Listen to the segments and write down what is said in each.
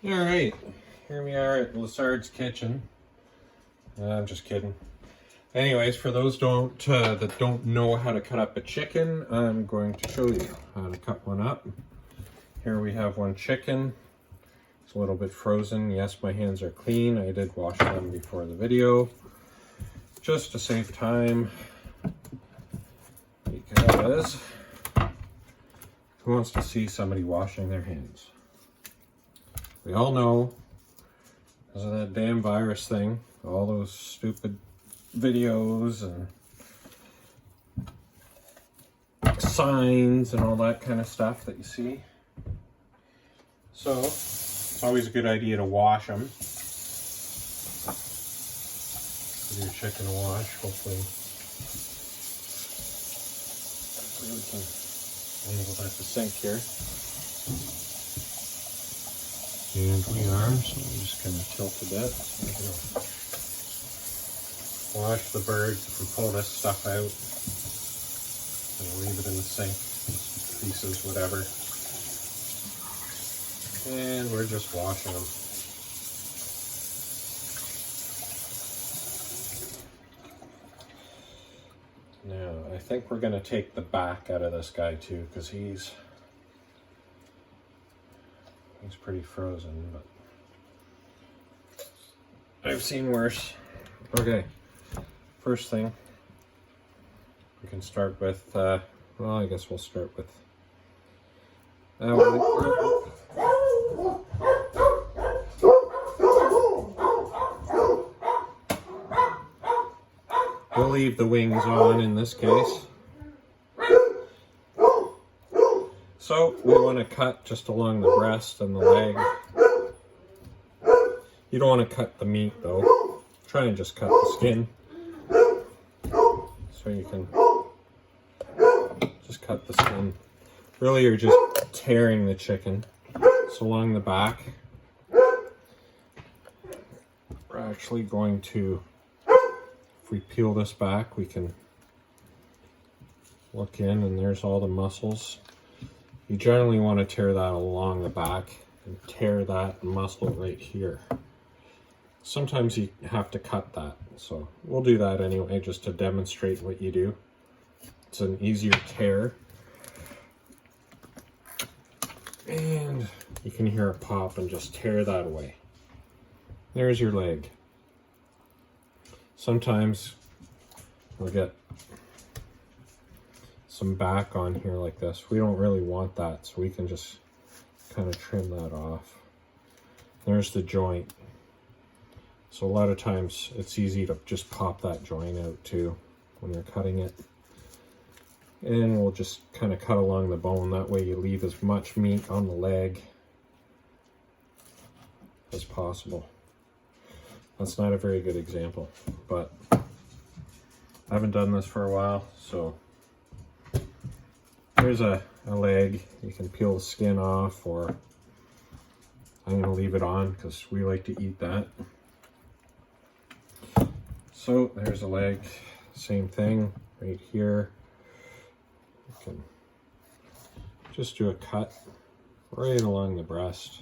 All right, here we are at Lassard's Kitchen. I'm just kidding. Anyways, for those that don't know how to cut up a chicken, I'm going to show you how to cut one up. Here we have one chicken. It's a little bit frozen. Yes, my hands are clean. I did wash them before the video, just to save time, because who wants to see somebody washing their hands? We all know, because of that damn virus thing, all those stupid videos and signs and all that kind of stuff that you see. So it's always a good idea to wash them. Give your chicken a wash. Hopefully we can handle that to sink here. And we are, so I'm just going to tilt a bit. So we're going to wash the birds. If we pull this stuff out, and leave it in the sink, pieces, whatever. And we're just washing them. Now, I think we're going to take the back out of this guy too, because he's pretty frozen, but I've seen worse. Okay, first thing, we can start with, well, I guess we'll start with, we'll leave the wings on in this case. So we want to cut just along the breast and the leg. You don't want to cut the meat though. Try and just cut the skin. So you can just cut the skin. Really, you're just tearing the chicken. So along the back, we're actually going to, if we peel this back, we can look in and there's all the muscles. You generally want to tear that along the back and tear that muscle right here. Sometimes you have to cut that, so we'll do that anyway just to demonstrate what you do. It's an easier tear. And you can hear it pop and just tear that away. There's your leg. Sometimes we'll get some back on here like this. We don't really want that, so we can just kind of trim that off. There's the joint. So a lot of times it's easy to just pop that joint out too when you're cutting it. And we'll just kind of cut along the bone. That way you leave as much meat on the leg as possible. That's not a very good example, but I haven't done this for a while, so here's a leg. You can peel the skin off, or I'm going to leave it on because we like to eat that. So there's a leg. Same thing right here. You can just do a cut right along the breast.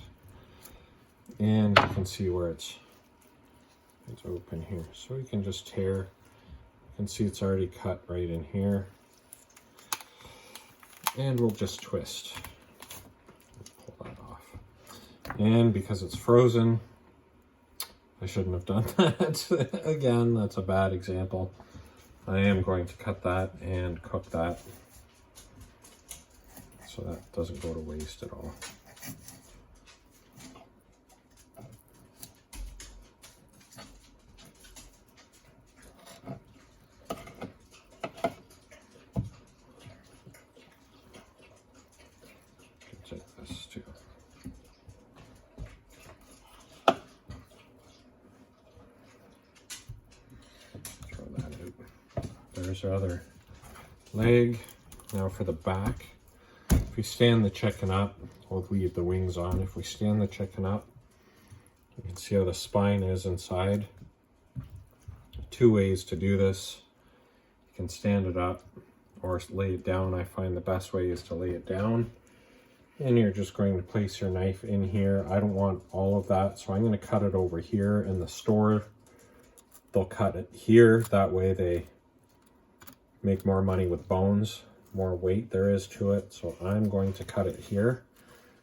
And you can see where it's open here. So you can just tear. You can see it's already cut right in here. And we'll just twist. Pull that off. And because it's frozen, I shouldn't have done that. Again, that's a bad example. I am going to cut that and cook that so that doesn't go to waste at all. There's our other leg. Now for the back. If we stand the chicken up, we'll leave the wings on. If we stand the chicken up, you can see how the spine is inside. Two ways to do this. You can stand it up or lay it down. I find the best way is to lay it down And you're just going to place your knife in here. I don't want all of that, so I'm going to cut it over here. In the store, they'll cut it here. That way they make more money with bones, more weight there is to it. So I'm going to cut it here.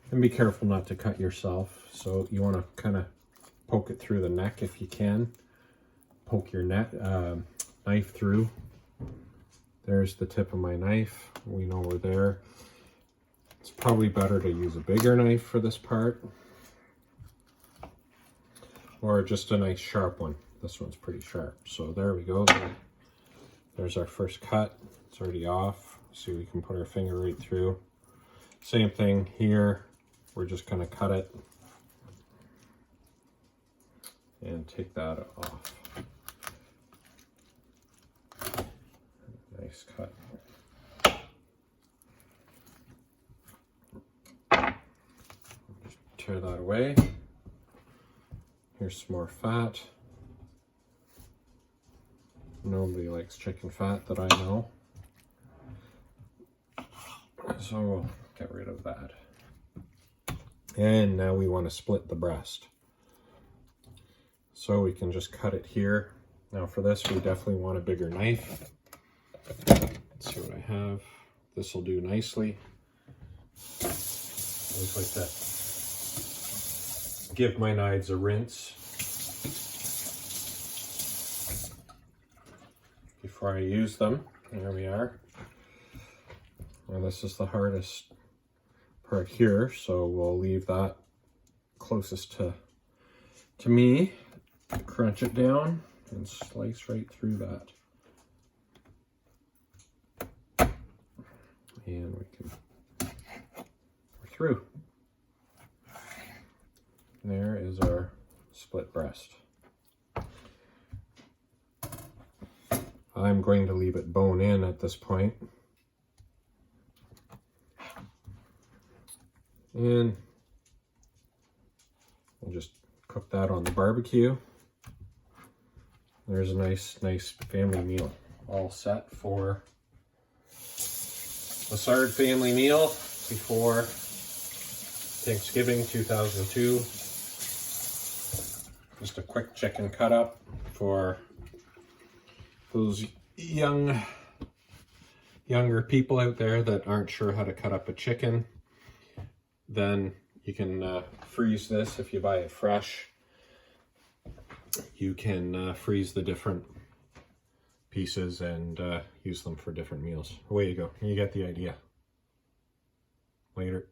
And be careful not to cut yourself. So you want to kind of poke it through the neck if you can. Poke your knife through. There's the tip of my knife. We know we're there. It's probably better to use a bigger knife for this part, or just a nice sharp one. This one's pretty sharp. So there we go. There's our first cut. It's already off. See, we can put our finger right through. Same thing here. We're just going to cut it and take that off. Nice cut. Just tear that away. Here's some more fat. Nobody likes chicken fat that I know. So we'll get rid of that. And now we want to split the breast. So we can just cut it here. Now for this, we definitely want a bigger knife. Let's see what I have. This will do nicely. I always like to give my knives a rinse before I use them. There we are. Well, this is the hardest part here, so we'll leave that closest to me. Crunch it down and slice right through that. And we're through. There is our split breast. I'm going to leave it bone in at this point. And we'll just cook that on the barbecue. There's a nice family meal all set for Lessard family meal before Thanksgiving 2002. Just a quick chicken cut up for those younger people out there that aren't sure how to cut up a chicken. Then you can freeze this if you buy it fresh. You can freeze the different pieces and use them for different meals. Away you go. You get the idea. Later.